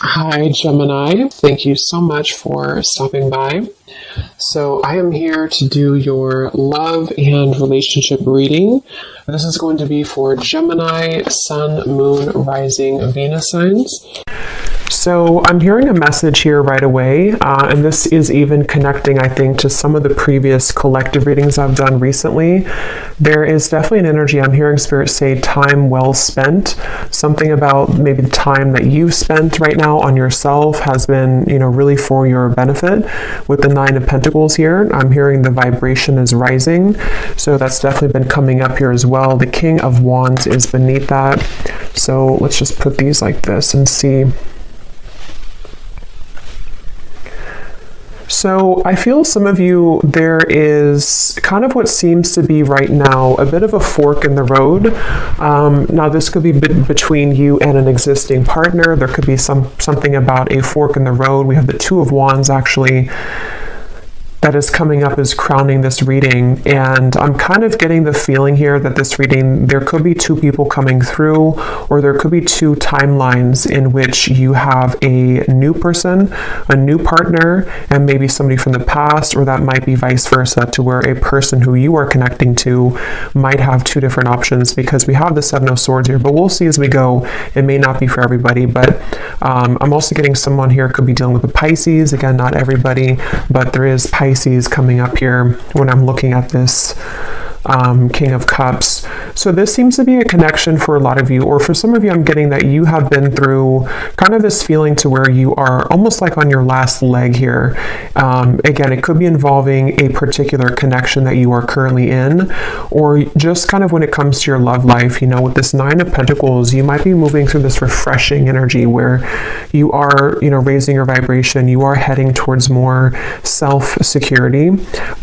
Hi, Gemini. Thank you so much for stopping by. So, I am here to do your love and relationship reading. This is going to be for Gemini, Sun, Moon, Rising, Venus signs. So I'm hearing a message here right away, and this is even connecting, I think, to some of the previous collective readings I've done recently. There is definitely an energy. I'm hearing Spirit say time well spent. Something about maybe the time that you've spent right now on yourself has been, really for your benefit. With the Nine of Pentacles here, I'm hearing the vibration is rising. So that's definitely been coming up here as well. The King of Wands is beneath that. So let's just put these like this and see. So I feel some of you, there is kind of what seems to be right now a bit of a fork in the road. Now this could be between you and an existing partner. There could be something about a fork in the road. We have the Two of Wands actually that is coming up as crowning this reading, and I'm kind of getting the feeling here that this reading, there could be two people coming through, or there could be two timelines in which you have a new person, a new partner, and maybe somebody from the past, or that might be vice versa, to where a person who you are connecting to might have two different options, because we have the Seven of Swords here, but we'll see as we go. It may not be for everybody, but I'm also getting someone here could be dealing with the Pisces. Again, not everybody, but there is Pisces coming up here when I'm looking at this King of Cups. So this seems to be a connection for a lot of you, or for some of you, I'm getting that you have been through kind of this feeling to where you are almost like on your last leg here. Again, it could be involving a particular connection that you are currently in, or just kind of when it comes to your love life, with this Nine of Pentacles, you might be moving through this refreshing energy where you are, raising your vibration, you are heading towards more self-security.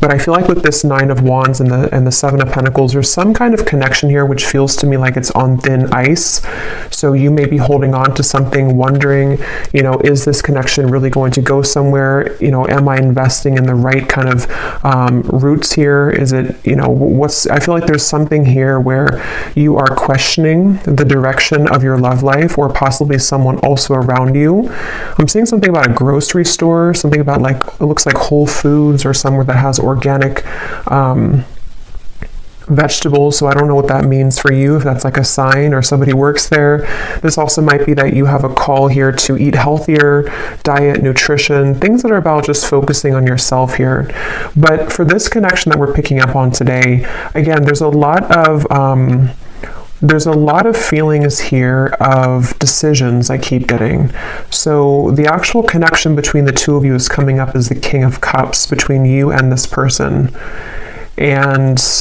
But I feel like with this Nine of Wands and the Seven of Pentacles, there's some kind of connection here which feels to me like it's on thin ice. So you may be holding on to something, wondering, is this connection really going to go somewhere? Am I investing in the right kind of roots here? Is it, I feel like there's something here where you are questioning the direction of your love life, or possibly someone also around you. I'm seeing something about a grocery store, something about it looks like Whole Foods, or somewhere that has organic vegetables. So I don't know what that means for you, if that's like a sign or somebody works there. This also might be that you have a call here to eat healthier, diet, nutrition, things that are about just focusing on yourself here. But for this connection that we're picking up on today, again, there's a lot of feelings here of decisions I keep getting. So the actual connection between the two of you is coming up as the King of Cups between you and this person. And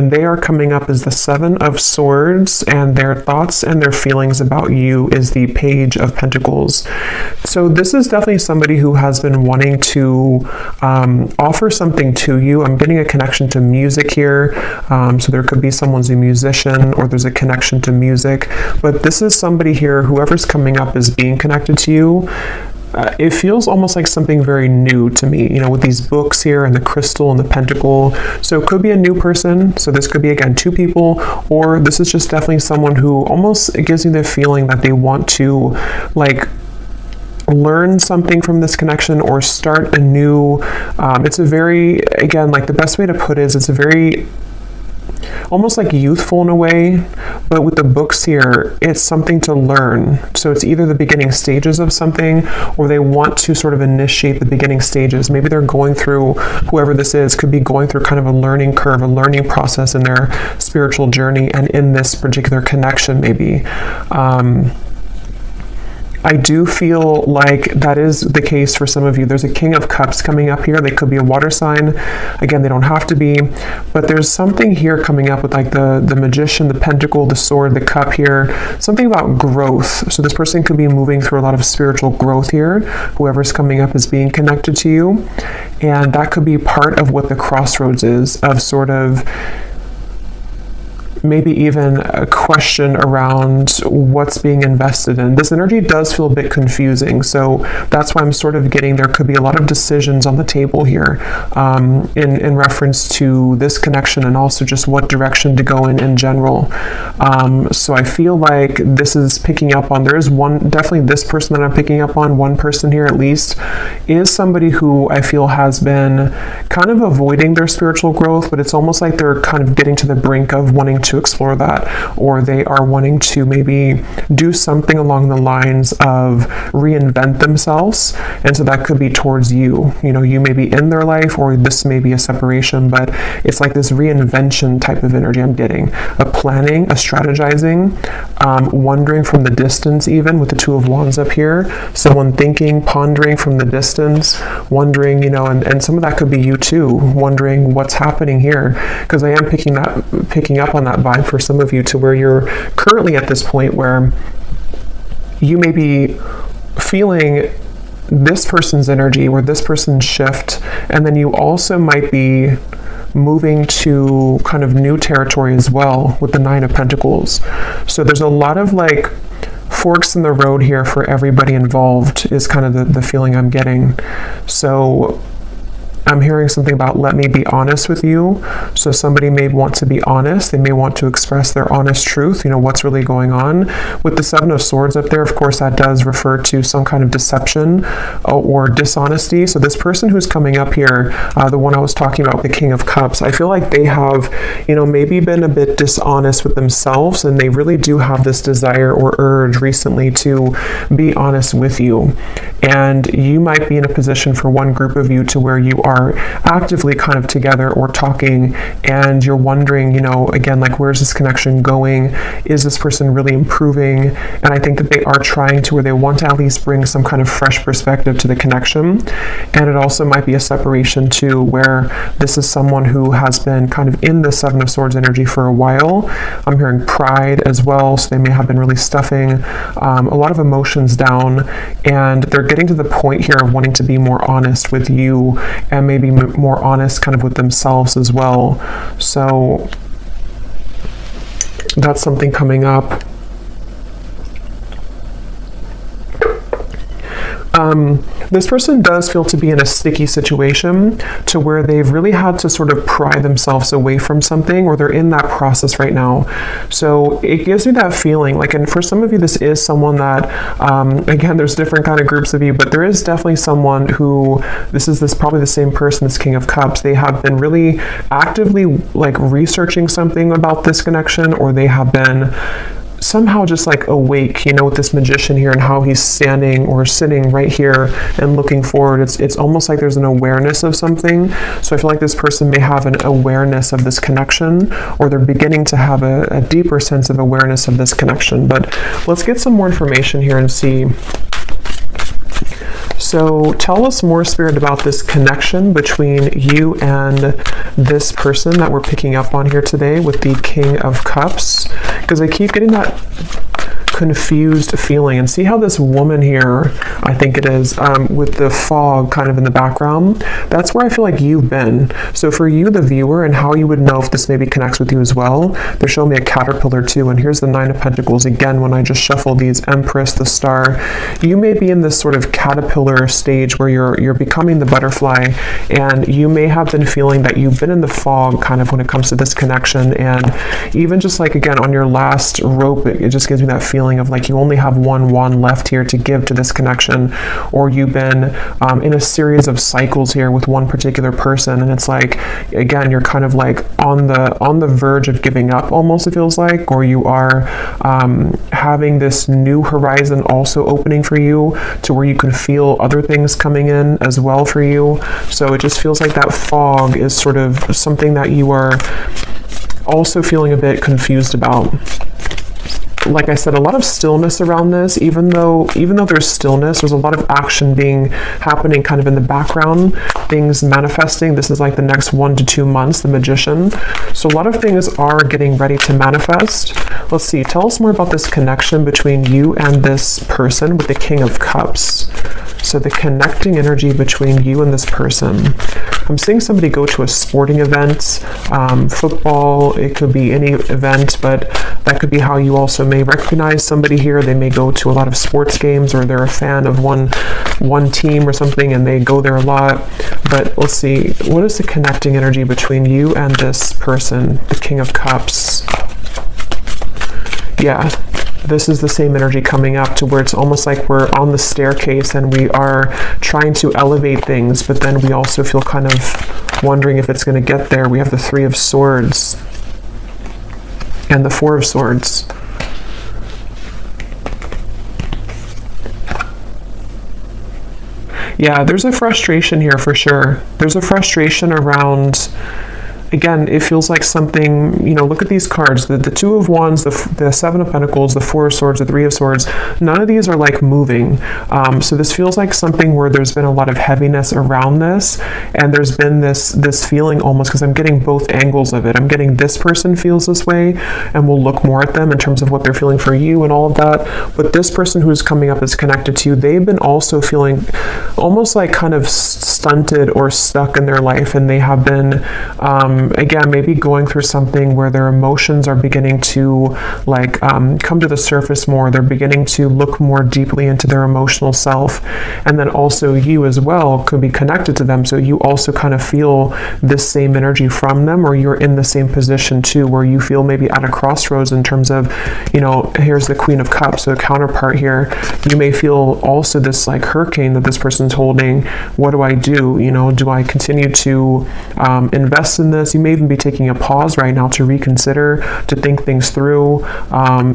they are coming up as the Seven of Swords, and their thoughts and their feelings about you is the Page of Pentacles. So this is definitely somebody who has been wanting to offer something to you. I'm getting a connection to music here. So there could be someone's a musician, or there's a connection to music. But this is somebody here, whoever's coming up as being connected to you. It feels almost like something very new to me, with these books here and the crystal and the pentacle. So it could be a new person. So this could be, again, two people, or this is just definitely someone who almost, it gives me the feeling that they want to learn something from this connection, or start a new, it's a very, again, the best way to put it is it's a very almost like youthful in a way, but with the books here, it's something to learn. So it's either the beginning stages of something, or they want to sort of initiate the beginning stages. Maybe they're going through, whoever this is, could be going through kind of a learning curve, a learning process in their spiritual journey, and in this particular connection, maybe. I do feel like that is the case for some of you. There's a King of Cups coming up here. They could be a water sign. Again, they don't have to be, but there's something here coming up with the Magician, the Pentacle, the Sword, the Cup here. Something about growth. So this person could be moving through a lot of spiritual growth here. Whoever's coming up is being connected to you. And that could be part of what the crossroads is, of sort of maybe even a question around what's being invested in. This energy does feel a bit confusing, so that's why I'm sort of getting there could be a lot of decisions on the table here in reference to this connection, and also just what direction to go in general. So I feel like this is picking up on, there is definitely this person that I'm picking up on, one person here at least, is somebody who I feel has been kind of avoiding their spiritual growth, but it's almost like they're kind of getting to the brink of wanting to explore that, or they are wanting to maybe do something along the lines of reinvent themselves. And so that could be towards you. You know, you may be in their life, or this may be a separation, but it's like this reinvention type of energy I'm getting. A planning, a strategizing, wondering from the distance, even with the Two of Wands up here. Someone thinking, pondering from the distance, wondering, you know, and some of that could be you too, wondering what's happening here. Because I am picking up on that vibe for some of you, to where you're currently at this point where you may be feeling this person's energy or this person's shift, and then you also might be moving to kind of new territory as well with the Nine of Pentacles. So there's a lot of like forks in the road here for everybody involved, is kind of the feeling I'm getting. So I'm hearing something about let me be honest with you. So somebody may want to be honest. They may want to express their honest truth, you know, what's really going on. With the Seven of Swords up there, of course, that does refer to some kind of deception or dishonesty. So this person who's coming up here, the one I was talking about, the King of Cups, I feel like they have, you know, maybe been a bit dishonest with themselves, and they really do have this desire or urge recently to be honest with you. And you might be in a position for one group of you to where you are actively kind of together or talking, and you're wondering, you know, again, like, where's this connection going? Is this person really improving? And I think that they are trying to, where they want to at least bring some kind of fresh perspective to the connection. And it also might be a separation too, where this is someone who has been kind of in the Seven of Swords energy for a while. I'm hearing pride as well, so they may have been really stuffing a lot of emotions down, and they're getting to the point here of wanting to be more honest with you, and maybe more honest kind of with themselves as well. So that's something coming up. This person does feel to be in a sticky situation, to where they've really had to sort of pry themselves away from something, or they're in that process right now. So it gives me that feeling like, and for some of you, this is someone that, again, there's different kind of groups of you, but there is definitely someone who, this is probably the same person, this King of Cups. They have been really actively like researching something about this connection, or they have been somehow just like awake, you know, with this Magician here and how he's standing or sitting right here and looking forward. It's almost like there's an awareness of something. So I feel like this person may have an awareness of this connection, or they're beginning to have a deeper sense of awareness of this connection. But let's get some more information here and see. So tell us more, Spirit, about this connection between you and this person that we're picking up on here today with the King of Cups, because I keep getting that confused feeling. And see how this woman here, I think it is, with the fog kind of in the background, that's where I feel like you've been. So for you, the viewer, and how you would know if this maybe connects with you as well, they're showing me a caterpillar too, and here's the Nine of Pentacles again. When I just shuffle these, Empress, the Star, you may be in this sort of caterpillar stage where you're becoming the butterfly, and you may have been feeling that you've been in the fog kind of when it comes to this connection. And even just like, again, on your last rope, it just gives me that feeling of like you only have one wand left here to give to this connection, or you've been in a series of cycles here with one particular person, and it's like, again, you're kind of like on the verge of giving up almost, it feels like, or you are having this new horizon also opening for you, to where you can feel other things coming in as well for you. So it just feels like that fog is sort of something that you are also feeling a bit confused about. Like I said, a lot of stillness around this. Even though there's stillness, there's a lot of action happening kind of in the background, things manifesting. This is like the next 1 to 2 months, the Magician. So a lot of things are getting ready to manifest. Let's see, tell us more about this connection between you and this person with the King of Cups. So the connecting energy between you and this person. I'm seeing somebody go to a sporting event, football, it could be any event, but that could be how you also may recognize somebody here. They may go to a lot of sports games, or they're a fan of one team or something and they go there a lot. But let's see, what is the connecting energy between you and this person, the King of Cups? Yeah, this is the same energy coming up to where it's almost like we're on the staircase and we are trying to elevate things, but then we also feel kind of wondering if it's going to get there. We have the Three of Swords and the Four of Swords. Yeah, there's a frustration here for sure. There's a frustration around, again, it feels like something, you know, look at these cards, the Two of Wands, the Seven of Pentacles, the Four of Swords, the Three of Swords. None of these are like moving. So this feels like something where there's been a lot of heaviness around this, and there's been this feeling almost, because I'm getting both angles of it. I'm getting this person feels this way, and we'll look more at them in terms of what they're feeling for you and all of that. But this person who's coming up is connected to you. They've been also feeling almost like kind of stunted or stuck in their life, and they have been again, maybe going through something where their emotions are beginning to like come to the surface more. They're beginning to look more deeply into their emotional self. And then also you as well could be connected to them. So you also kind of feel this same energy from them, or you're in the same position too, where you feel maybe at a crossroads in terms of, you know, here's the Queen of Cups, so a counterpart here. You may feel also this like hurricane that this person's holding. What do I do? You know, do I continue to invest in this? You may even be taking a pause right now to reconsider, to think things through.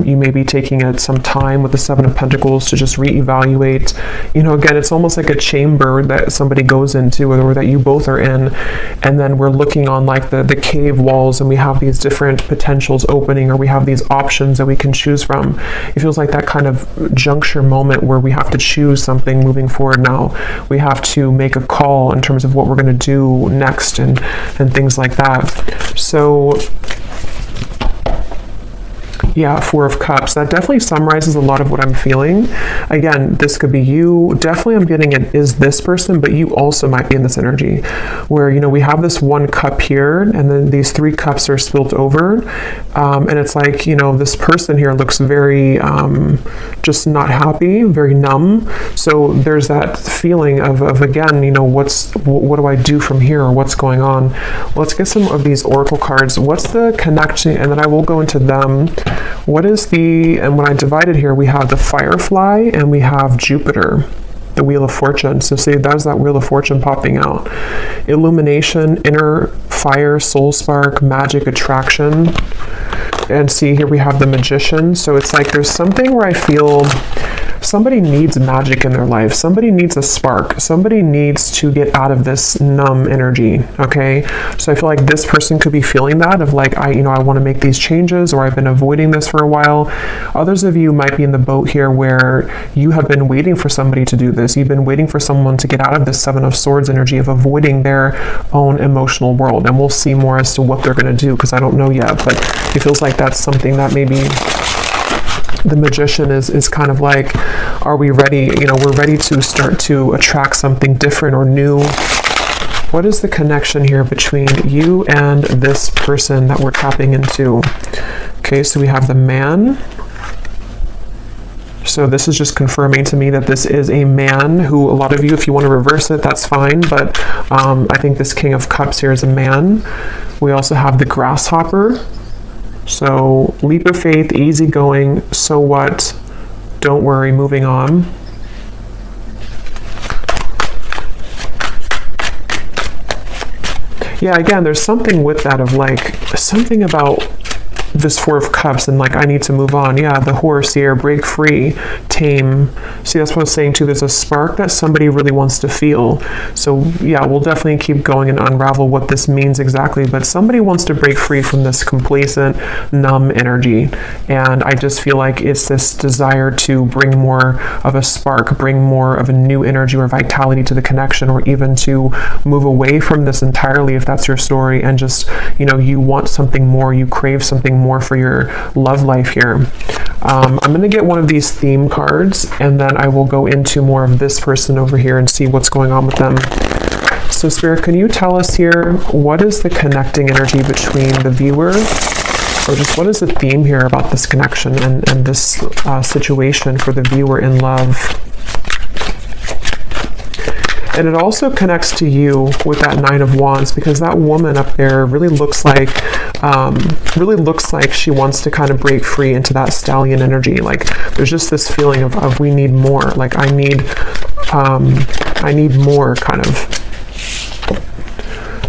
You may be taking some time with the Seven of Pentacles to just reevaluate. You know, again, it's almost like a chamber that somebody goes into, or that you both are in, and then we're looking on like the cave walls, and we have these different potentials opening, or we have these options that we can choose from. It feels like that kind of juncture moment where we have to choose something moving forward now. We have to make a call in terms of what we're going to do next, and things like that. So yeah, Four of Cups. That definitely summarizes a lot of what I'm feeling. Again, this could be you. Definitely I'm getting it is this person, but you also might be in this energy where, you know, we have this one cup here, and then these three cups are spilt over. And it's like, you know, this person here looks very just not happy, very numb. So there's that feeling of again, you know, what do I do from here, or what's going on? Let's get some of these oracle cards. What's the connection? And then I will go into them. What is and when I divide it here, we have the Firefly and we have Jupiter, the Wheel of Fortune. So see, that's that Wheel of Fortune popping out. Illumination, inner fire, soul spark, magic, attraction. And see, here we have the Magician. So it's like there's something where I feel somebody needs magic in their life. Somebody needs a spark. Somebody needs to get out of this numb energy, okay? So I feel like this person could be feeling that of like, I want to make these changes, or I've been avoiding this for a while. Others of you might be in the boat here where you have been waiting for somebody to do this. You've been waiting for someone to get out of this Seven of Swords energy of avoiding their own emotional world. And we'll see more as to what they're going to do, because I don't know yet, but it feels like that's something that maybe the Magician is kind of like, are we ready? You know, we're ready to start to attract something different or new. What is the connection here between you and this person that we're tapping into? Okay, so we have the Man. So this is just confirming to me that this is a man who, a lot of you, if you want to reverse it, that's fine. But I think this King of Cups here is a man. We also have the Grasshopper. So leap of faith, easygoing, so what, don't worry, moving on. Yeah, again, there's something with that of like, something about this Four of Cups and like, I need to move on. Yeah, the Horse here, break free, tame. See, that's what I was saying too. There's a spark that somebody really wants to feel. So yeah, we'll definitely keep going and unravel what this means exactly. But somebody wants to break free from this complacent, numb energy. And I just feel like it's this desire to bring more of a spark, bring more of a new energy or vitality to the connection, or even to move away from this entirely if that's your story, and just, you know, you want something more, you crave something more for your love life here. I'm going to get one of these theme cards, and then I will go into more of this person over here and see what's going on with them. So Spirit, can you tell us here, what is the connecting energy between the viewer, or just what is the theme here about this connection and this situation for the viewer in love? And it also connects to you with that Nine of Wands, because that woman up there really looks like she wants to kind of break free into that stallion energy. Like there's just this feeling of we need more. Like I need more kind of.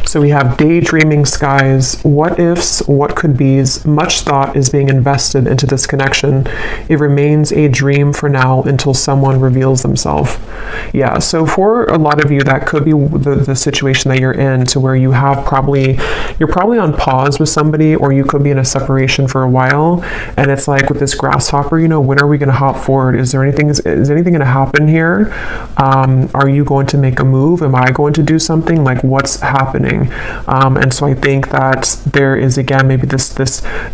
So we have daydreaming skies, what ifs, what could be's, much thought is being invested into this connection. It remains a dream for now until someone reveals themselves. Yeah, so for a lot of you, that could be the situation that you're in, to where you have you're probably on pause with somebody, or you could be in a separation for a while. And it's like with this grasshopper, you know, when are we going to hop forward? Is anything going to happen here? Are you going to make a move? Am I going to do something? Like what's happening? And so I think that there is, again, maybe this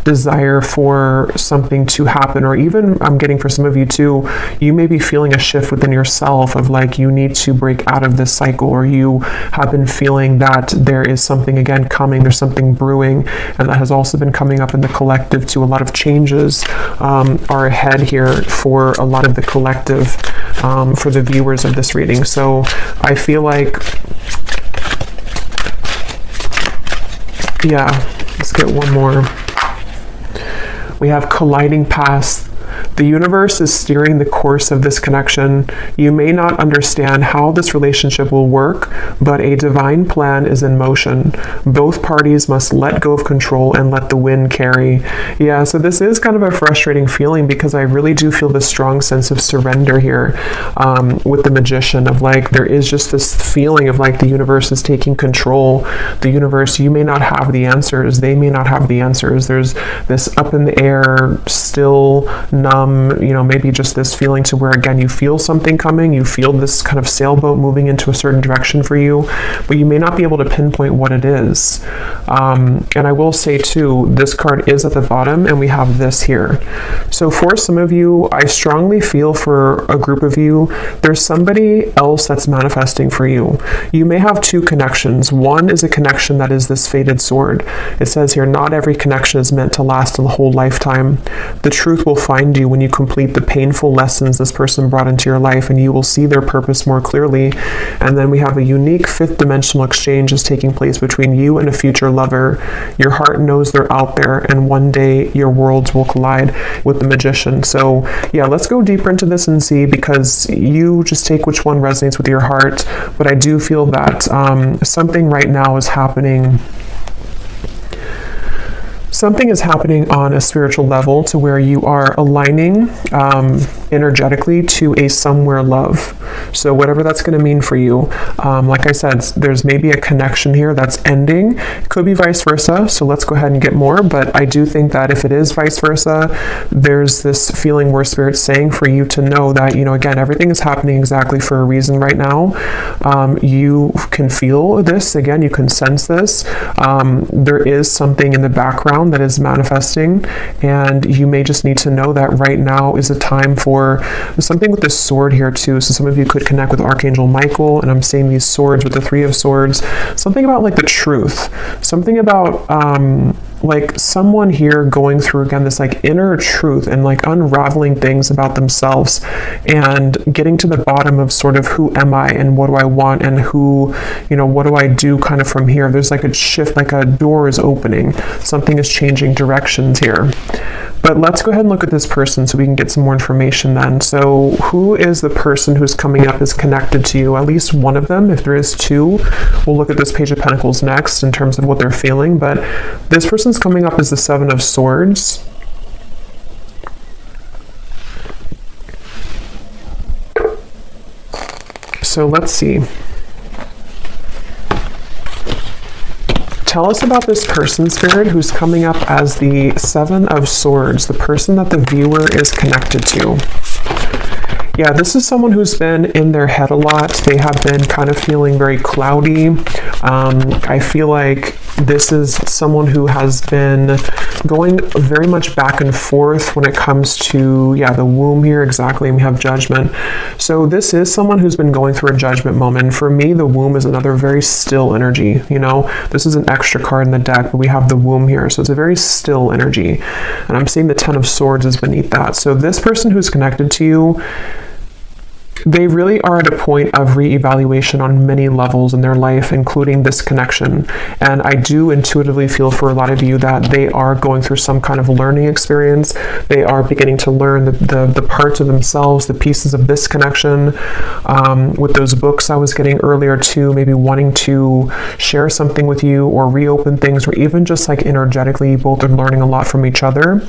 desire for something to happen, or even I'm getting for some of you too, you may be feeling a shift within yourself of like you need to break out of this cycle, or you have been feeling that there is something again coming, there's something brewing, and that has also been coming up in the collective too. A lot of changes are ahead here for a lot of the collective, for the viewers of this reading. So I feel like, yeah, let's get one more. We have colliding paths. The universe is steering the course of this connection. You may not understand how this relationship will work, but a divine plan is in motion. Both parties must let go of control and let the wind carry. Yeah, so this is kind of a frustrating feeling, because I really do feel this strong sense of surrender here with the Magician, of like there is just this feeling of like the universe is taking control. The universe, you may not have the answers, they may not have the answers. There's this up in the air, still, numb, you know, maybe just this feeling to where, again, you feel something coming, you feel this kind of sailboat moving into a certain direction for you, but you may not be able to pinpoint what it is. And I will say too, this card is at the bottom, and we have this here. So for some of you, I strongly feel for a group of you, there's somebody else that's manifesting for you. You may have two connections. One is a connection that is this fated sword. It says here, not every connection is meant to last a whole lifetime. The truth will find you when you complete the painful lessons this person brought into your life, and you will see their purpose more clearly. And then we have a unique fifth dimensional exchange is taking place between you and a future lover. Your heart knows they're out there, and one day your worlds will collide with the Magician. So yeah, let's go deeper into this and see, because you just take which one resonates with your heart. But I do feel that something right now is happening. Something is happening on a spiritual level, to where you are aligning energetically to a somewhere love. So whatever that's going to mean for you, like I said, there's maybe a connection here that's ending. It could be vice versa. So let's go ahead and get more. But I do think that if it is vice versa, there's this feeling where Spirit's saying for you to know that, you know, again, everything is happening exactly for a reason right now. You can feel this. Again, you can sense this. There is something in the background that is manifesting, and you may just need to know that right now is a time for something with this sword here too. So some of you could connect with Archangel Michael, and I'm seeing these swords with the Three of Swords. Something about like the truth, something about like someone here going through, again, this like inner truth and like unraveling things about themselves and getting to the bottom of sort of who am I and what do I want and who, you know, what do I do kind of from here. There's like a shift, like a door is opening, something is changing directions here. But let's go ahead and look at this person so we can get some more information then. So who is the person who's coming up is connected to you? At least one of them. If there is two, we'll look at this Page of Pentacles next in terms of what they're feeling. But this person's coming up as the Seven of Swords. So let's see. Tell us about this person, Spirit, who's coming up as the Seven of Swords, the person that the viewer is connected to. Yeah, this is someone who's been in their head a lot. They have been kind of feeling very cloudy. I feel like this is someone who has been going very much back and forth when it comes to, yeah, the womb here, exactly, and we have judgment. So this is someone who's been going through a judgment moment. For me, the womb is another very still energy, you know. This is an extra card in the deck, but we have the womb here, so it's a very still energy. And I'm seeing the Ten of Swords is beneath that. So this person who's connected to you, they really are at a point of reevaluation on many levels in their life, including this connection. And I do intuitively feel for a lot of you that they are going through some kind of learning experience. They are beginning to learn the parts of themselves, the pieces of this connection. With those books I was getting earlier too, maybe wanting to share something with you or reopen things, or even just like energetically, both are learning a lot from each other.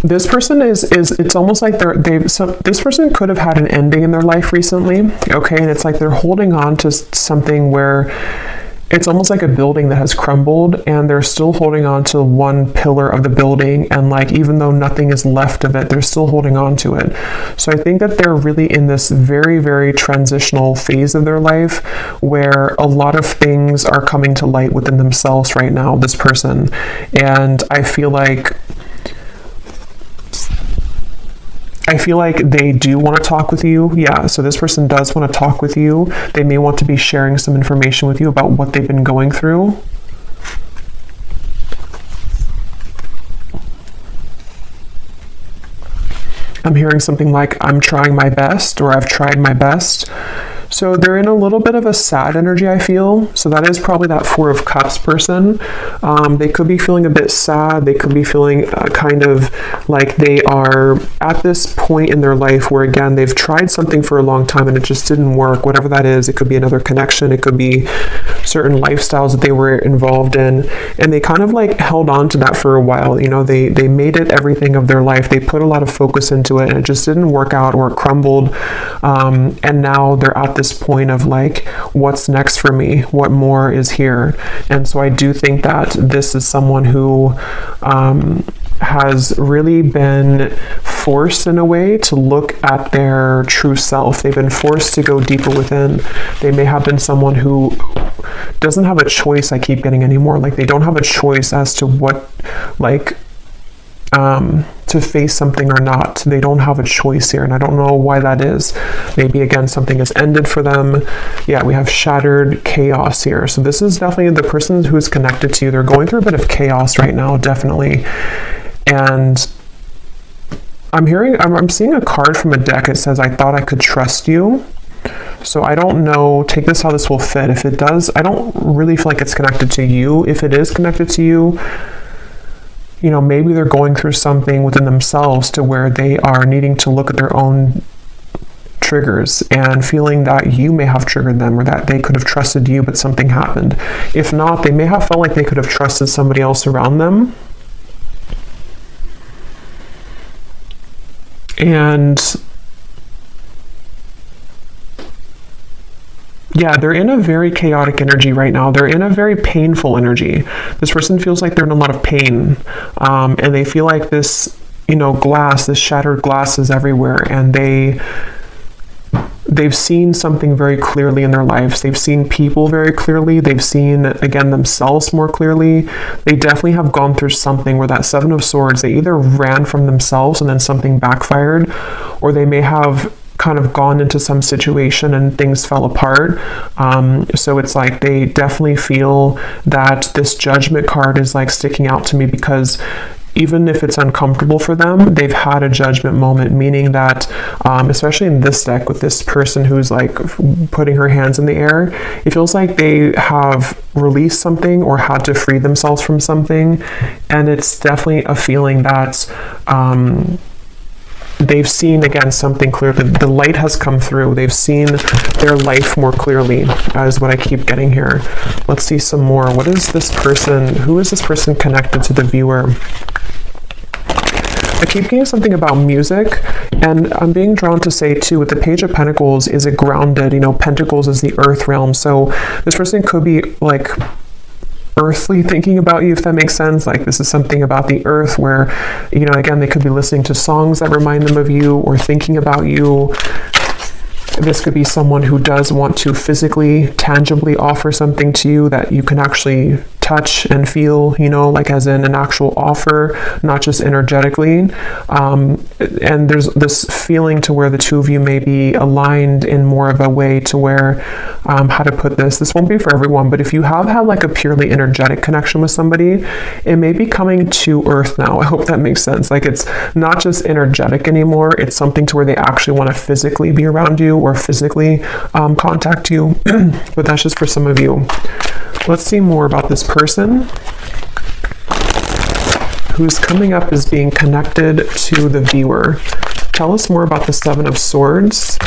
This person it's almost like this person could have had an ending in their life recently, okay? And it's like they're holding on to something where it's almost like a building that has crumbled, and they're still holding on to one pillar of the building, and like even though nothing is left of it, they're still holding on to it. So I think that they're really in this very, very transitional phase of their life where a lot of things are coming to light within themselves right now, this person. And I feel like they do want to talk with you. Yeah, so this person does want to talk with you. They may want to be sharing some information with you about what they've been going through. I'm hearing something like, I'm trying my best, or I've tried my best. So they're in a little bit of a sad energy, I feel. So that is probably that Four of Cups person. They could be feeling a bit sad. They could be feeling kind of like they are at this point in their life where, again, they've tried something for a long time and it just didn't work. Whatever that is, it could be another connection. It could be certain lifestyles that they were involved in. And they kind of like held on to that for a while. You know, they made it everything of their life. They put a lot of focus into it and it just didn't work out, or it crumbled. And now they're at this point of like, what's next for me? What more is here? And so I do think that this is someone who has really been forced in a way to look at their true self. They've been forced to go deeper within. They may have been someone who doesn't have a choice, I keep getting anymore. Like they don't have a choice as to what, like, to face something or not. They don't have a choice here, and I don't know why that is. Maybe again something has ended for them. Yeah, we have shattered chaos here. So this is definitely the person who is connected to you. They're going through a bit of chaos right now, definitely. And I'm seeing a card from a deck. It says, I thought I could trust you. So I don't know, take this how this will fit. If it does, I don't really feel like it's connected to you. If it is connected to you, you know, maybe they're going through something within themselves to where they are needing to look at their own triggers and feeling that you may have triggered them, or that they could have trusted you, but something happened. If not, they may have felt like they could have trusted somebody else around them. And yeah, they're in a very chaotic energy right now. They're in a very painful energy. This person feels like they're in a lot of pain. And they feel like this, you know, glass, this shattered glass is everywhere. And they've seen something very clearly in their lives. They've seen people very clearly. They've seen, again, themselves more clearly. They definitely have gone through something where that Seven of Swords, they either ran from themselves and then something backfired, or they may have kind of gone into some situation and things fell apart. So it's like they definitely feel that this Judgment card is like sticking out to me, because even if it's uncomfortable for them, they've had a judgment moment, meaning that, especially in this deck with this person who's like putting her hands in the air, it feels like they have released something or had to free themselves from something. And it's definitely a feeling that, they've seen, again, something clear. The light has come through. They've seen their life more clearly, is what I keep getting here. Let's see some more. What is this person? Who is this person connected to the viewer? I keep getting something about music, and I'm being drawn to say too, with the Page of Pentacles, is it grounded? You know, Pentacles is the earth realm. So this person could be like earthly thinking about you, if that makes sense. Like this is something about the earth where, you know, again, they could be listening to songs that remind them of you or thinking about you. This could be someone who does want to physically, tangibly offer something to you that you can actually touch and feel, you know, like as in an actual offer, not just energetically. And there's this feeling to where the two of you may be aligned in more of a way to where, how to put this won't be for everyone, but if you have had like a purely energetic connection with somebody, it may be coming to earth now. I hope that makes sense. Like it's not just energetic anymore. It's something to where they actually want to physically be around you or physically contact you. But that's just for some of you. Let's see more about this person who's coming up as being connected to the viewer. Tell us more about the Seven of Swords.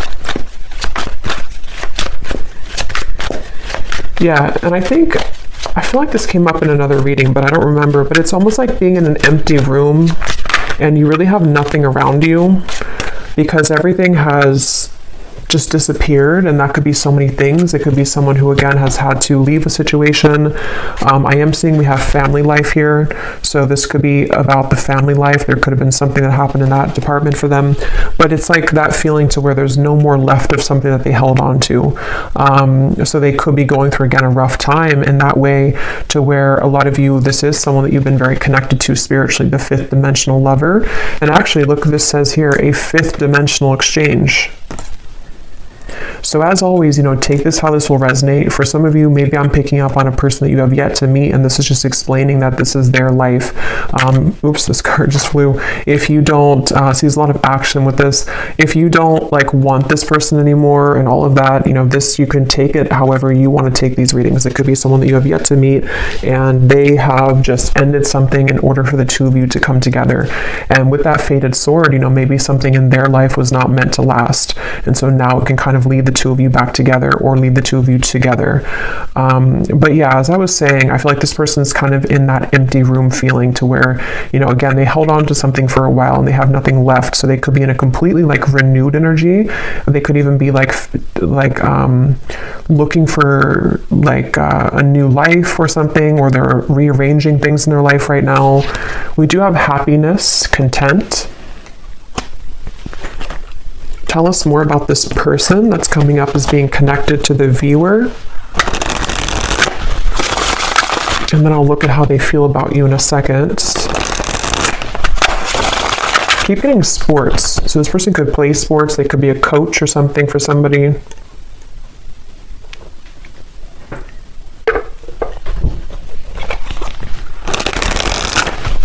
Yeah, and I feel like this came up in another reading, but I don't remember. But it's almost like being in an empty room and you really have nothing around you because everything has just disappeared, and that could be so many things. It could be someone who again has had to leave a situation. I am seeing we have family life here, so this could be about the family life. There could have been something that happened in that department for them, but it's like that feeling to where there's no more left of something that they held on to. So they could be going through again a rough time in that way, to where a lot of you, this is someone that you've been very connected to spiritually, the fifth dimensional lover. And actually look, this says here a fifth dimensional exchange. So as always, you know, take this how this will resonate. For some of you, maybe I'm picking up on a person that you have yet to meet, and this is just explaining that this is their life. Oops, this card just flew. If you don't, see there's a lot of action with this. If you don't like want this person anymore and all of that, you know, this, you can take it however you want to take these readings. It could be someone that you have yet to meet and they have just ended something in order for the two of you to come together. And with that fated sword, you know, maybe something in their life was not meant to last. And so now it can kind of lead the two of you back together or lead the two of you together. But yeah, as I was saying, I feel like this person's kind of in that empty room feeling, to where, you know, again, they held on to something for a while and they have nothing left. So they could be in a completely like renewed energy. They could even be like looking for like a new life or something, or they're rearranging things in their life right now. We do have happiness, content. Tell us more about this person that's coming up as being connected to the viewer. And then I'll look at how they feel about you in a second. Keep getting sports. So this person could play sports. They could be a coach or something for somebody.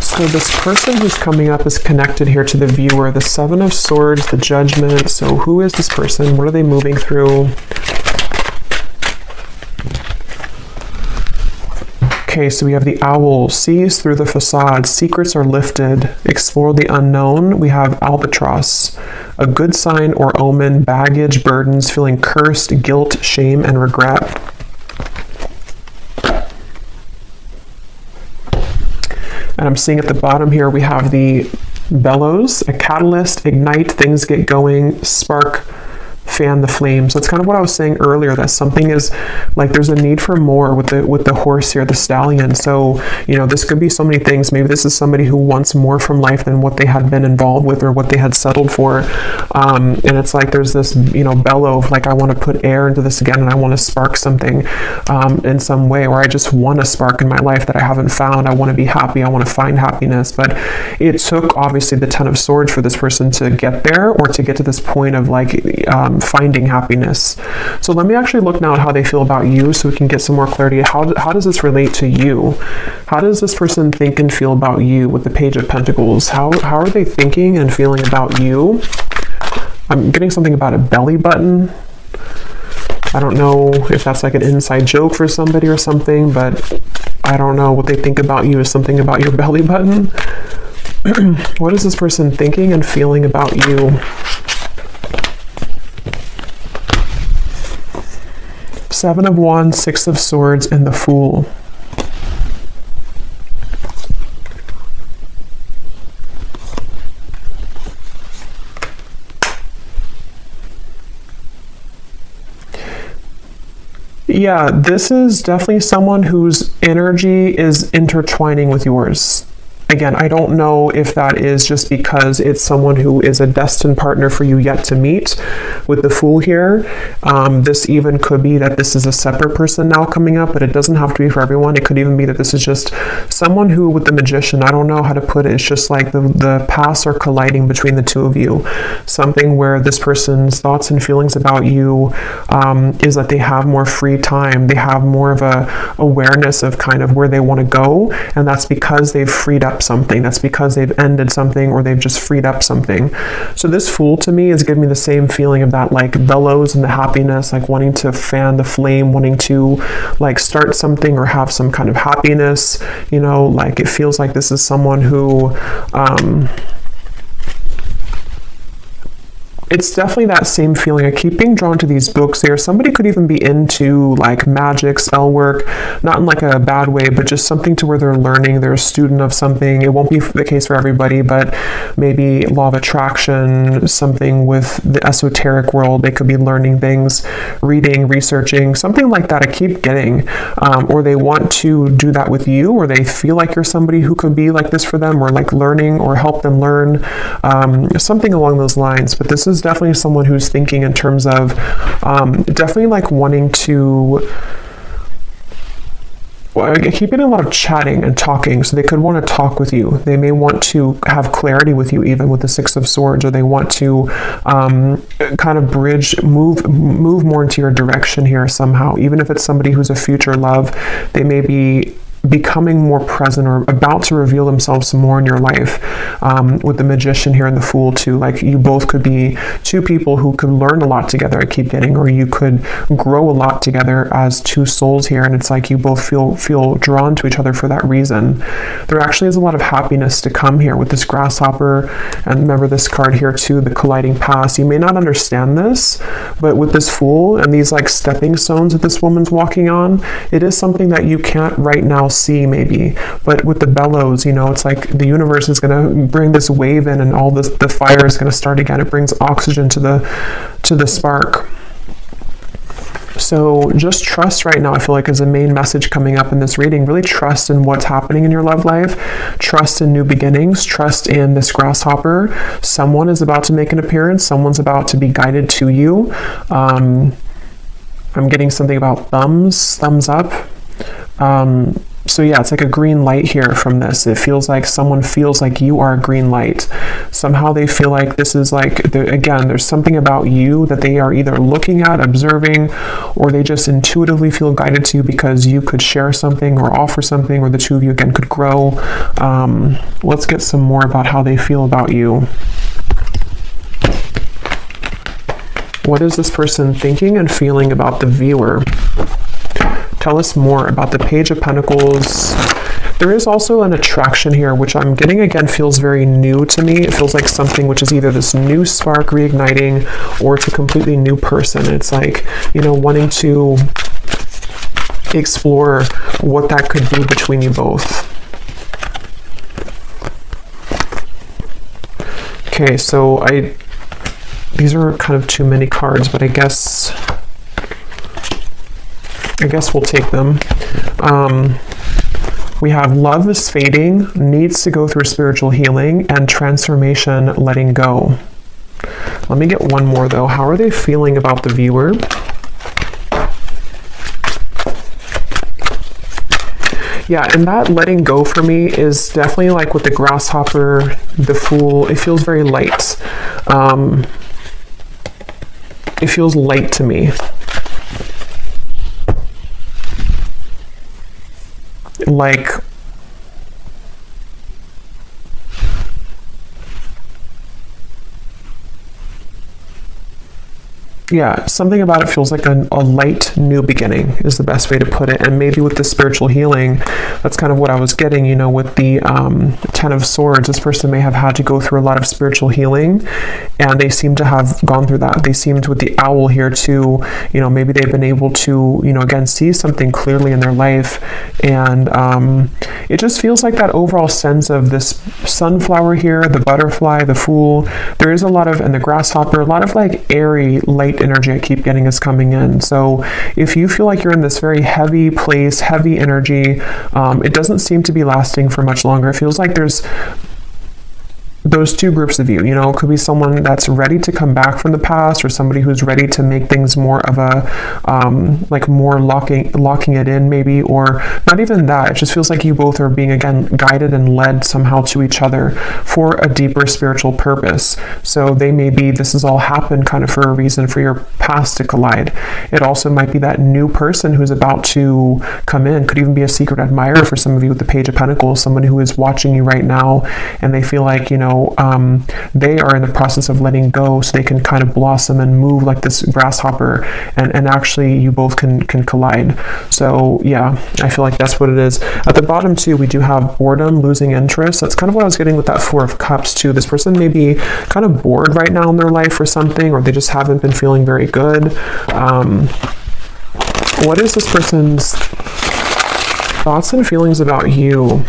So this person who's coming up is connected here to the viewer, the Seven of Swords, the Judgment. So who is this person? What are they moving through? Okay, so we have the Owl, sees through the facade, secrets are lifted, explore the unknown. We have Albatross, a good sign or omen, baggage, burdens, feeling cursed, guilt, shame, and regret. And I'm seeing at the bottom here, we have the Bellows, a catalyst, ignite, things get going, spark, fan the flame. So it's kind of what I was saying earlier, that something is like, there's a need for more with the horse here, the stallion. So, you know, this could be so many things. Maybe this is somebody who wants more from life than what they had been involved with or what they had settled for. And it's like, there's this, you know, bellow of like, I want to put air into this again, and I want to spark something in some way, or I just want a spark in my life that I haven't found. I want to be happy. I want to find happiness. But it took obviously the Ten of Swords for this person to get there, or to get to this point of like finding happiness. So let me actually look now at how they feel about you, so we can get some more clarity. How does this relate to you? How does this person think and feel about you with the Page of Pentacles? How are they thinking and feeling about you? I'm getting something about a belly button. I don't know if that's like an inside joke for somebody or something, but I don't know what they think about you is something about your belly button. What is this person thinking and feeling about you? Seven of Wands, Six of Swords, and the Fool. Yeah, this is definitely someone whose energy is intertwining with yours. Again, I don't know if that is just because it's someone who is a destined partner for you yet to meet with the Fool here. This even could be that this is a separate person now coming up, but it doesn't have to be for everyone. It could even be that this is just someone who, with the Magician, I don't know how to put it. It's just like the paths are colliding between the two of you. Something where this person's thoughts and feelings about you is that they have more free time. They have more of a awareness of kind of where they want to go, and that's because they've freed up something. That's because they've ended something, or they've just freed up something. So this Fool to me is giving me the same feeling of that like bellows and the happiness, like wanting to fan the flame, wanting to like start something or have some kind of happiness, you know, like it feels like this is someone who it's definitely that same feeling. I keep being drawn to these books here. Somebody could even be into like magic, spell work, not in like a bad way, but just something to where they're learning, they're a student of something. It won't be the case for everybody, but maybe law of attraction, something with the esoteric world. They could be learning things, reading, researching, something like that. I keep getting, or they want to do that with you, or they feel like you're somebody who could be like this for them, or like learning or help them learn, something along those lines. But this is definitely someone who's thinking in terms of definitely like wanting to, well, I keep getting a lot of chatting and talking, so they could want to talk with you. They may want to have clarity with you, even with the Six of Swords, or they want to kind of bridge, move more into your direction here somehow. Even if it's somebody who's a future love, they may be becoming more present or about to reveal themselves more in your life. With the Magician here and the Fool too, like you both could be two people who could learn a lot together, I keep getting, or you could grow a lot together as two souls here, and it's like you both feel drawn to each other for that reason. There actually is a lot of happiness to come here with this Grasshopper, and remember this card here too, the colliding paths. You may not understand this, but with this Fool and these like stepping stones that this woman's walking on, it is something that you can't right now see maybe, but with the bellows, you know, it's like the universe is going to bring this wave in, and all this, the fire is going to start again. It brings oxygen to the spark. So just trust right now, I feel like, is a main message coming up in this reading. Really trust in what's happening in your love life. Trust in new beginnings. Trust in this Grasshopper. Someone is about to make an appearance. Someone's about to be guided to you. I'm getting something about thumbs up. So yeah, it's like a green light here from this. It feels like someone feels like you are a green light. Somehow they feel like this is like, again, there's something about you that they are either looking at, observing, or they just intuitively feel guided to you because you could share something or offer something, or the two of you again could grow. Let's get some more about how they feel about you. What is this person thinking and feeling about the viewer? Tell us more about the Page of Pentacles. There is also an attraction here, which I'm getting again feels very new to me. It feels like something which is either this new spark reigniting, or it's a completely new person. It's like, you know, wanting to explore what that could be between you both. Okay, so these are kind of too many cards, but I guess we'll take them. We have love is fading, needs to go through spiritual healing, and transformation, letting go. Let me get one more though. How are they feeling about the viewer? Yeah, and that letting go for me is definitely like with the Grasshopper, the Fool. It feels very light. It feels light to me. Like, yeah, something about it feels like a light new beginning is the best way to put it. And maybe with the spiritual healing, that's kind of what I was getting, you know, with the Ten of Swords. This person may have had to go through a lot of spiritual healing, and they seem to have gone through that. They seemed, with the Owl here too, you know, maybe they've been able to, you know, again, see something clearly in their life. And it just feels like that overall sense of this Sunflower here, the Butterfly, the Fool. There is a lot of, and the Grasshopper, a lot of like airy, light light energy I keep getting is coming in. So if you feel like you're in this very heavy place, heavy energy, it doesn't seem to be lasting for much longer. It feels like there's those two groups of you, you know, it could be someone that's ready to come back from the past, or somebody who's ready to make things more of a, like more locking it in maybe, or not even that. It just feels like you both are being, again, guided and led somehow to each other for a deeper spiritual purpose. So they may be, this has all happened kind of for a reason for your past to collide. It also might be that new person who's about to come in, could even be a secret admirer for some of you with the Page of Pentacles, someone who is watching you right now, and they feel like, you know, they are in the process of letting go so they can kind of blossom and move like this grasshopper, and actually you both can collide. So yeah, I feel like that's what it is. At the bottom too, we do have boredom, losing interest. That's kind of what I was getting with that Four of Cups too. This person may be kind of bored right now in their life or something, or they just haven't been feeling very good. What is this person's thoughts and feelings about you?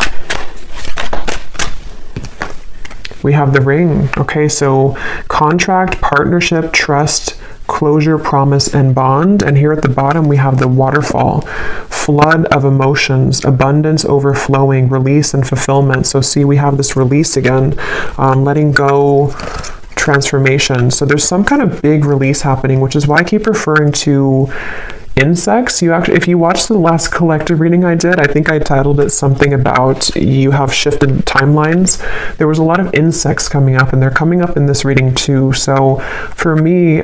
We have the Ring. Okay, so contract, partnership, trust, closure, promise, and bond. And here at the bottom, we have the Waterfall, flood of emotions, abundance, overflowing, release, and fulfillment. So see, we have this release again, letting go, transformation. So there's some kind of big release happening, which is why I keep referring to insects. You actually, if you watched the last collective reading I did, I think I titled it something about you have shifted timelines. There was a lot of insects coming up, and they're coming up in this reading too. So for me,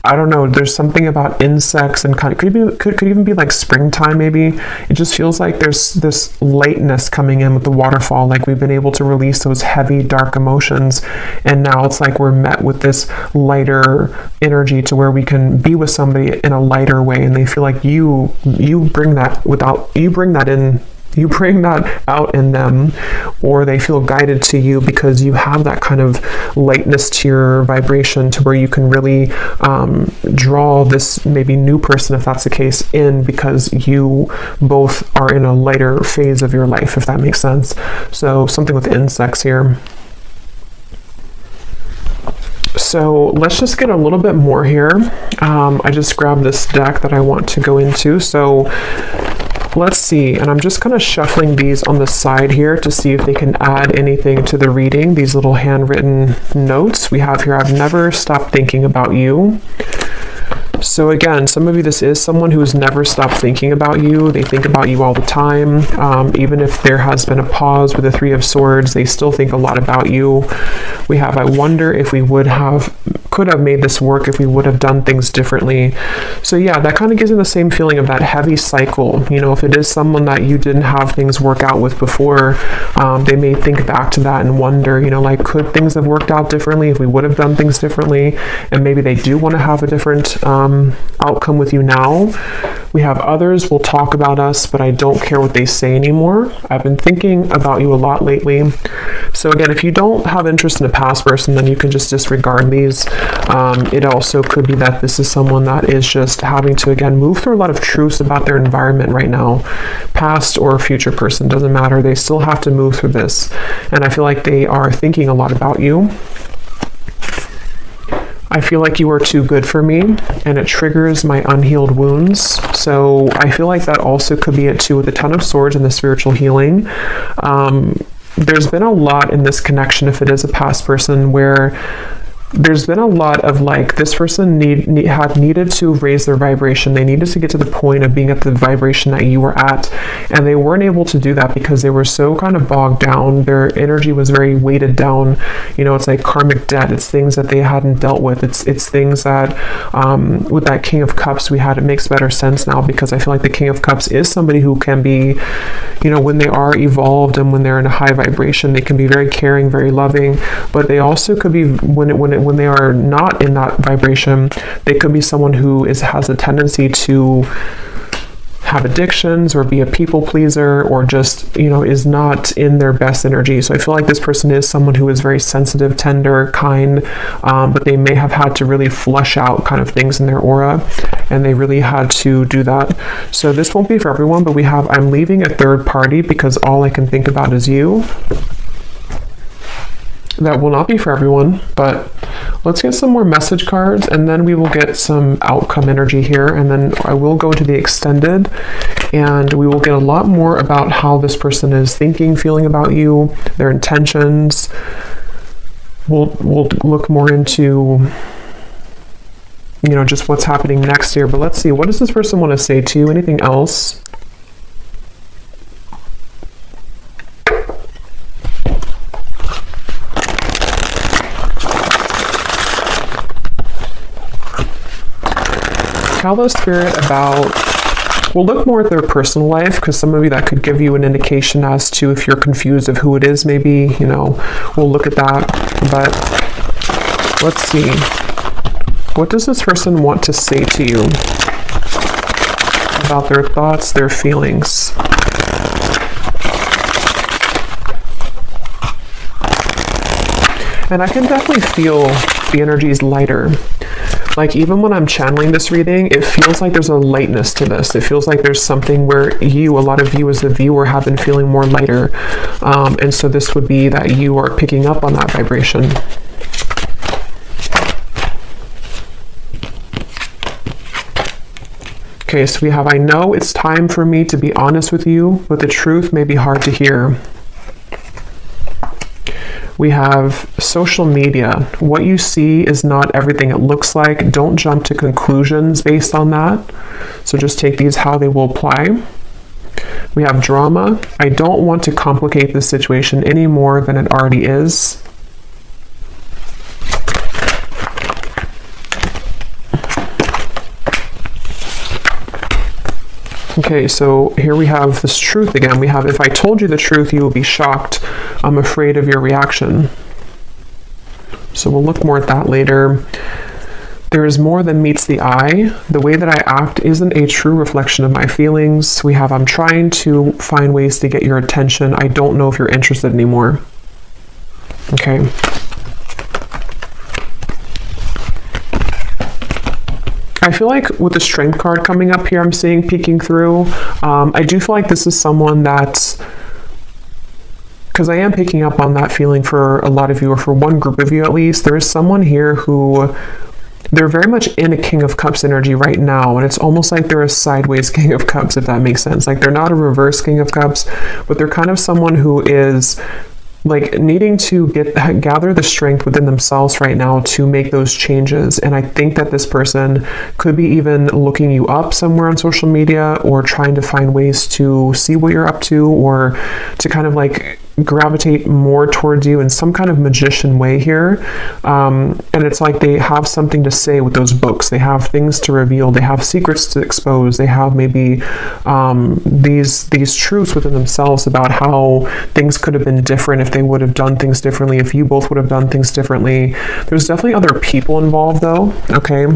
I don't know, there's something about insects, and kind of could even be like springtime maybe. It just feels like there's this lightness coming in with the Waterfall, like we've been able to release those heavy dark emotions, and now it's like we're met with this lighter energy to where we can be with somebody in a lighter way, and they feel like you bring that out in them, or they feel guided to you because you have that kind of lightness to your vibration, to where you can really draw this maybe new person, if that's the case, in, because you both are in a lighter phase of your life, if that makes sense. So something with insects here. So let's just get a little bit more here. I just grabbed this deck that I want to go into. So let's see, and I'm just kind of shuffling these on the side here to see if they can add anything to the reading. These little handwritten notes we have here. I've never stopped thinking about you. So again, some of you, this is someone who has never stopped thinking about you. They think about you all the time. Even if there has been a pause with the Three of Swords, they still think a lot about you. We have, I wonder if we could have made this work if we would have done things differently. So yeah, that kind of gives me the same feeling of that heavy cycle. You know, if it is someone that you didn't have things work out with before, they may think back to that and wonder, you know, like, could things have worked out differently if we would have done things differently? And maybe they do want to have a different outcome with you now. We have others will talk about us, but I don't care what they say anymore. I've been thinking about you a lot lately. So again, if you don't have interest in a past person, then you can just disregard these. It also could be that this is someone that is just having to, again, move through a lot of truths about their environment right now. Past or future person, doesn't matter. They still have to move through this. And I feel like they are thinking a lot about you. I feel like you are too good for me, and it triggers my unhealed wounds. So I feel like that also could be it too, with the Ten of Swords and the spiritual healing. There's been a lot in this connection, if it is a past person, where there's been a lot of like, this person had needed to raise their vibration. They needed to get to the point of being at the vibration that you were at, and they weren't able to do that because they were so kind of bogged down. Their energy was very weighted down. You know, it's like karmic debt. It's things that they hadn't dealt with. It's things that with that King of Cups we had, it makes better sense now, because I feel like the King of Cups is somebody who can be, you know, when they are evolved and when they're in a high vibration, they can be very caring, very loving, but they also could be, when they are not in that vibration, they could be someone who has a tendency to have addictions or be a people pleaser, or just, you know, is not in their best energy. So I feel like this person is someone who is very sensitive, tender, kind, but they may have had to really flush out kind of things in their aura, and they really had to do that. So this won't be for everyone, but we have, I'm leaving a third party because all I can think about is you. That will not be for everyone, but Let's get some more message cards, and then we will get some outcome energy here, and then I will go to the extended, and we will get a lot more about how this person is thinking, feeling about you, their intentions. We'll look more into, you know, just what's happening next here. But let's see, what does this person want to say to you? Anything else? Tell the spirit about, we'll look more at their personal life, because some of you, that could give you an indication as to if you're confused of who it is, maybe, you know, we'll look at that. But let's see, what does this person want to say to you about their thoughts, their feelings? And I can definitely feel the energies lighter. Like, even when I'm channeling this reading, it feels like there's a lightness to this. It feels like there's something where a lot of you as the viewer have been feeling more lighter. And so this would be that you are picking up on that vibration. Okay, so we have, I know it's time for me to be honest with you, but the truth may be hard to hear. We have social media. What you see is not everything it looks like. Don't jump to conclusions based on that. So just take these how they will apply. We have drama. I don't want to complicate this situation any more than it already is. Okay, so here we have this truth again. We have, if I told you the truth, you will be shocked. I'm afraid of your reaction. So we'll look more at that later. There is more than meets the eye. The way that I act isn't a true reflection of my feelings. We have, I'm trying to find ways to get your attention. I don't know if you're interested anymore. Okay. I feel like with the Strength card coming up here, I'm seeing peeking through. I do feel like this is someone that's, because I am picking up on that feeling for a lot of you, or for one group of you at least. There is someone here who, they're very much in a King of Cups energy right now, and it's almost like they're a sideways King of Cups, if that makes sense. Like, they're not a reverse King of Cups, but they're kind of someone who is like needing to gather the strength within themselves right now to make those changes. And I think that this person could be even looking you up somewhere on social media, or trying to find ways to see what you're up to, or to kind of like gravitate more towards you in some kind of magician way here. And it's like they have something to say with those books. They have things to reveal. They have secrets to expose. They have maybe these truths within themselves about how things could have been different if they would have done things differently, if you both would have done things differently. There's definitely other people involved though, okay?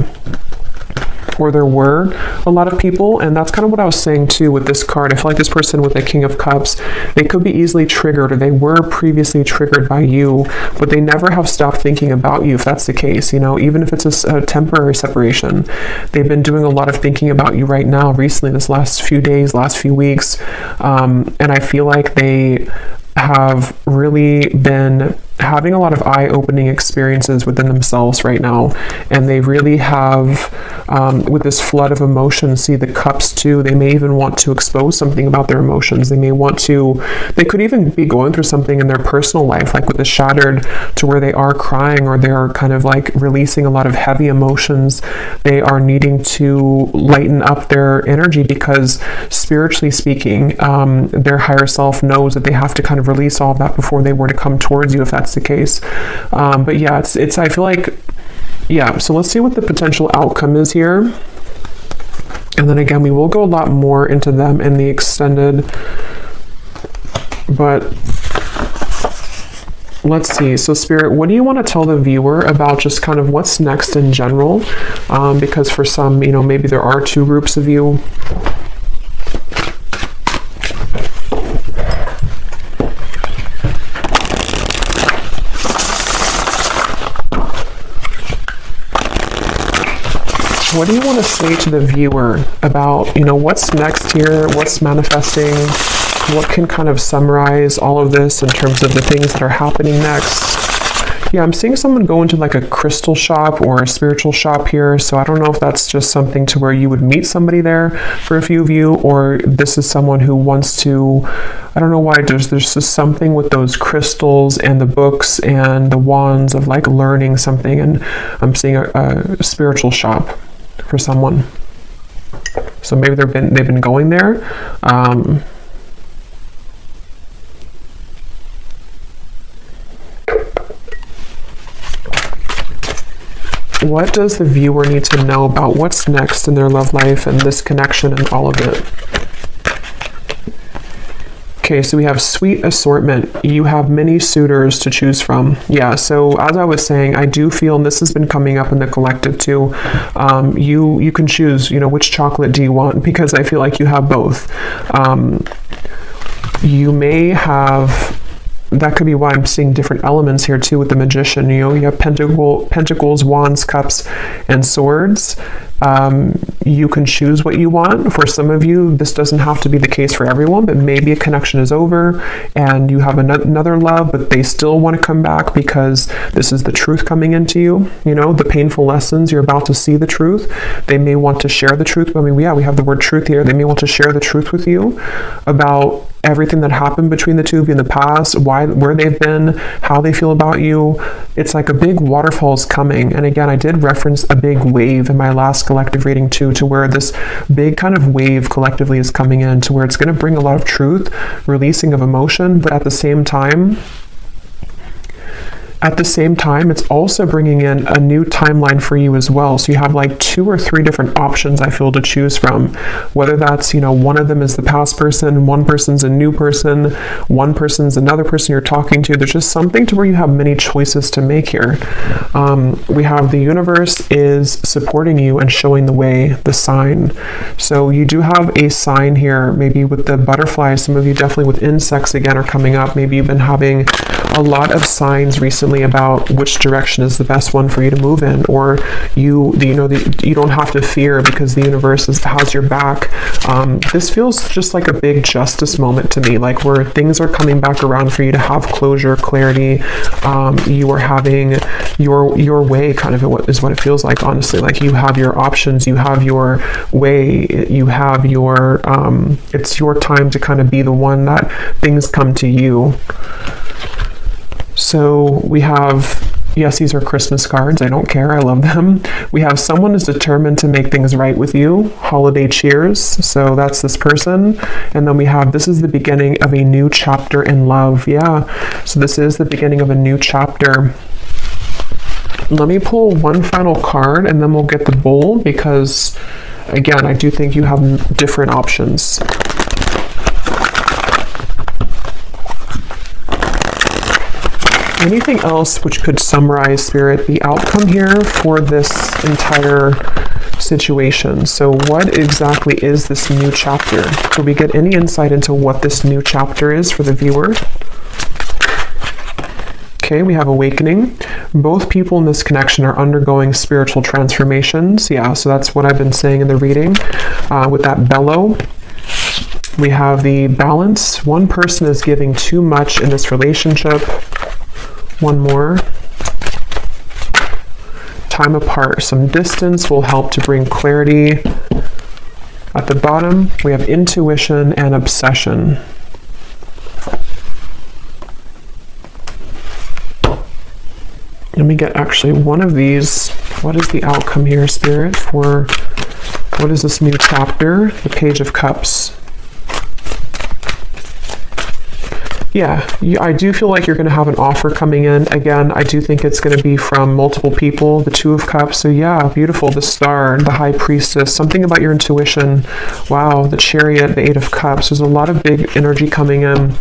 Or there were a lot of people, and that's kind of what I was saying too with this card. I feel like this person with the King of Cups, they could be easily triggered, or they were previously triggered by you, but they never have stopped thinking about you, if that's the case. You know, even if it's a temporary separation, they've been doing a lot of thinking about you right now, recently, this last few days, last few weeks, and I feel like they have really been having a lot of eye-opening experiences within themselves right now, and they really have, with this flood of emotions, see the cups too. They may even want to expose something about their emotions. They may want to, they could even be going through something in their personal life, like with the Shattered, to where they are crying, or they're kind of like releasing a lot of heavy emotions. They are needing to lighten up their energy, because spiritually speaking, their higher self knows that they have to kind of release all of that before they were to come towards you, if that's the case. But yeah, it's I feel like, yeah, so let's see what the potential outcome is here, and then again we will go a lot more into them in the extended. But let's see, so Spirit, what do you want to tell the viewer about just kind of what's next in general, because for some, you know, maybe there are two groups of you. What do you want to say to the viewer about, you know, what's next here, what's manifesting, what can kind of summarize all of this in terms of the things that are happening next? Yeah, I'm seeing someone go into like a crystal shop or a spiritual shop here. So I don't know if that's just something to where you would meet somebody there for a few of you, or this is someone who wants to, I don't know why, there's just something with those crystals and the books and the wands of like learning something. And I'm seeing a spiritual shop for someone. So maybe they've been going there. What does the viewer need to know about what's next in their love life and this connection and all of it? Okay, so we have sweet assortment. You have many suitors to choose from. Yeah, so as I was saying, I do feel, and this has been coming up in the collective too, you can choose, which chocolate do you want, because I feel like you have both. You may have, that could be why I'm seeing different elements here too with the Magician. You have pentacles, wands, cups, and swords. You can choose what you want. For some of you, this doesn't have to be the case for everyone, but maybe a connection is over and you have another love, but they still want to come back because this is the truth coming into you. The painful lessons, you're about to see the truth. They may want to share the truth. I mean, we have the word truth here. They may want to share the truth with you about everything that happened between the two of you in the past, where they've been, how they feel about you. It's like a big waterfall is coming. And again, I did reference a big wave in my last collective reading too, to where this big kind of wave collectively is coming in, to where it's going to bring a lot of truth, releasing of emotion, but at the same time, it's also bringing in a new timeline for you as well. So you have like 2 or 3 different options, I feel, to choose from. Whether that's, one of them is the past person, one person's a new person, one person's another person you're talking to. There's just something to where you have many choices to make here. We have the universe is supporting you and showing the way, the sign. So you do have a sign here, maybe with the butterflies. Some of you definitely with insects again are coming up. Maybe you've been having a lot of signs recently about which direction is the best one for you to move in, or you don't have to fear because the universe has your back. This feels just like a big justice moment to me, like where things are coming back around for you to have closure, clarity. You are having your way, kind of is what it feels like, honestly. Like you have your options, you have your way, you have your it's your time to kind of be the one that things come to you. So we have, yes, these are Christmas cards. I don't care. I love them. We have someone is determined to make things right with you. Holiday cheers. So that's this person. And then we have, this is the beginning of a new chapter in love. Yeah. So this is the beginning of a new chapter. Let me pull one final card and then we'll get the bowl, because again, I do think you have different options. Anything else which could summarize, Spirit, the outcome here for this entire situation? So what exactly is this new chapter? Could we get any insight into what this new chapter is for the viewer? Okay, we have awakening. Both people in this connection are undergoing spiritual transformations. Yeah, so that's what I've been saying in the reading with that bellow. We have the balance. One person is giving too much in this relationship. One more. Time apart. Some distance will help to bring clarity. At the bottom, we have intuition and obsession. Let me get actually one of these. What is the outcome here, Spirit, for what is this new chapter? The Page of Cups. Yeah, I do feel like you're going to have an offer coming in. Again, I do think it's going to be from multiple people. The Two of Cups. So yeah, beautiful. The Star, the High Priestess. Something about your intuition. Wow, the Chariot, the Eight of Cups. There's a lot of big energy coming in.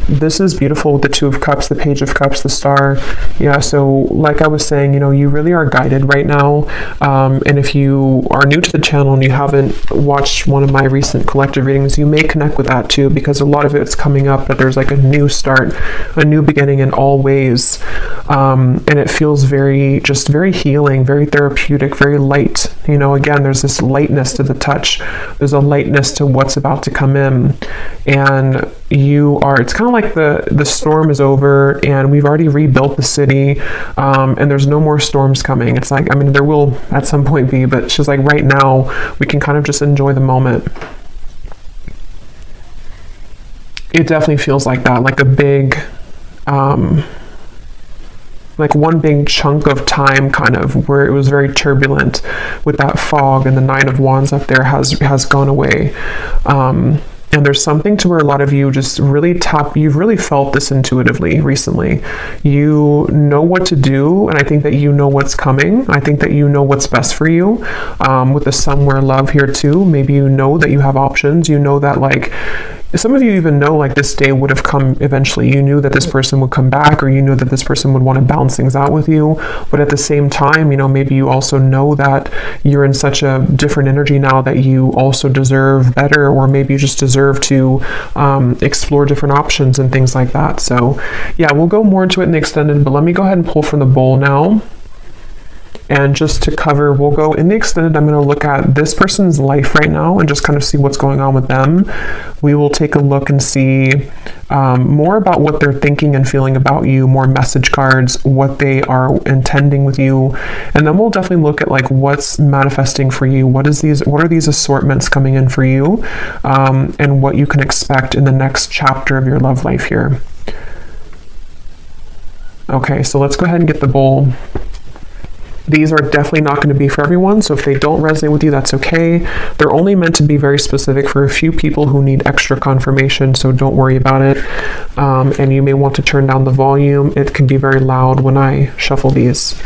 This is beautiful with the Two of Cups, the Page of Cups, the Star. Yeah, so like I was saying, you really are guided right now. And if you are new to the channel and you haven't watched one of my recent collective readings, you may connect with that too, because a lot of it's coming up that there's like a new start, a new beginning in all ways. And it feels very healing, very therapeutic, very light. You know, again, there's this lightness to the touch. There's a lightness to what's about to come in. And it's kind of like the storm is over and we've already rebuilt the city, and there's no more storms coming. It's like, I mean, there will at some point be, but she's like, right now we can kind of just enjoy the moment. It definitely feels like that, like a big, like one big chunk of time, kind of, where it was very turbulent with that fog, and the Nine of Wands up there has gone away. And there's something to where a lot of you just really you've really felt this intuitively recently. You know what to do, and I think that you know what's coming. I think that you know what's best for you. With the somewhere love here too, maybe you know that you have options. You know that, like, some of you even know, like, this day would have come eventually. You knew that this person would come back, or you knew that this person would want to balance things out with you. But at the same time, you know, maybe you also know that you're in such a different energy now that you also deserve better, or maybe you just deserve to explore different options and things like that. So yeah, we'll go more into it in the extended, but let me go ahead and pull from the bowl now. And just to cover, we'll go in the extended. I'm going to look at this person's life right now and just kind of see what's going on with them. We will take a look and see more about what they're thinking and feeling about you, more message cards, what they are intending with you. And then we'll definitely look at, like, what's manifesting for you. What are these assortments coming in for you, and what you can expect in the next chapter of your love life here. Okay, so let's go ahead and get the bowl. These are definitely not going to be for everyone, so if they don't resonate with you, that's okay. They're only meant to be very specific for a few people who need extra confirmation, so don't worry about it. And you may want to turn down the volume. It can be very loud when I shuffle these.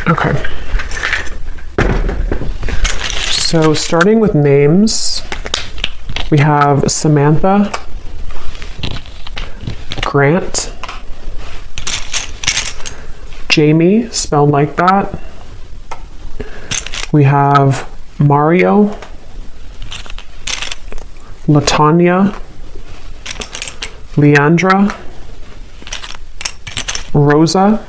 Okay. So starting with names, we have Samantha, Grant, Jamie, spelled like that. We have Mario, Latanya, Leandra, Rosa,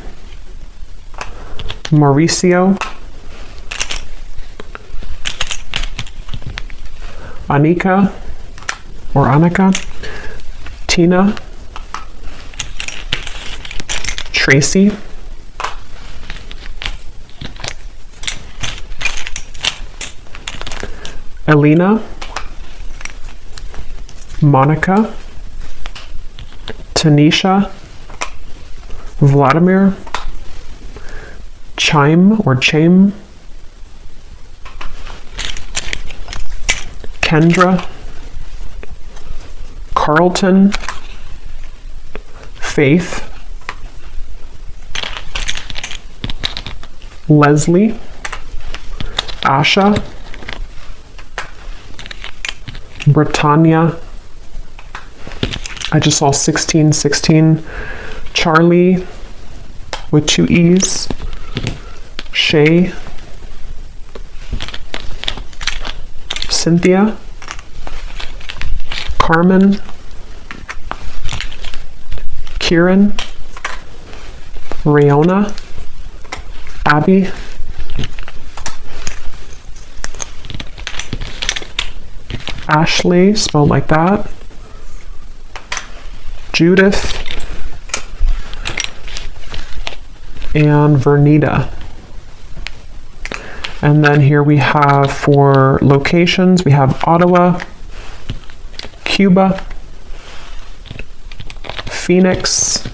Mauricio, Anika, Tina, Tracy, Elena, Monica, Tanisha, Vladimir, Chaim, Kendra, Carlton, Faith, Leslie, Asha, Britannia, I just saw 1616, Charlie with 2 E's, Shay, Cynthia, Carmen, Kieran, Rayona, Abby, Ashley, spelled like that, Judith, and Vernita. And then here we have, for locations, we have Ottawa, Cuba, Phoenix,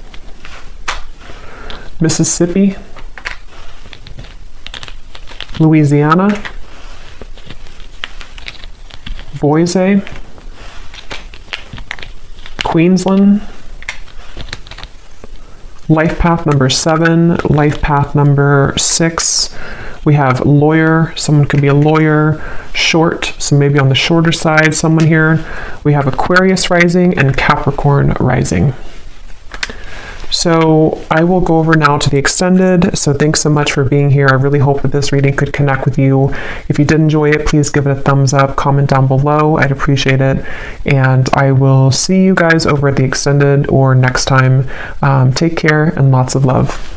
Mississippi, Louisiana, Boise, Queensland, life path number 7, life path number 6. We have lawyer, someone could be a lawyer, short, so maybe on the shorter side, someone here. We have Aquarius rising and Capricorn rising. So I will go over now to the extended. So thanks so much for being here. I really hope that this reading could connect with you. If you did enjoy it, please give it a thumbs up, comment down below. I'd appreciate it. And I will see you guys over at the extended or next time. Take care and lots of love.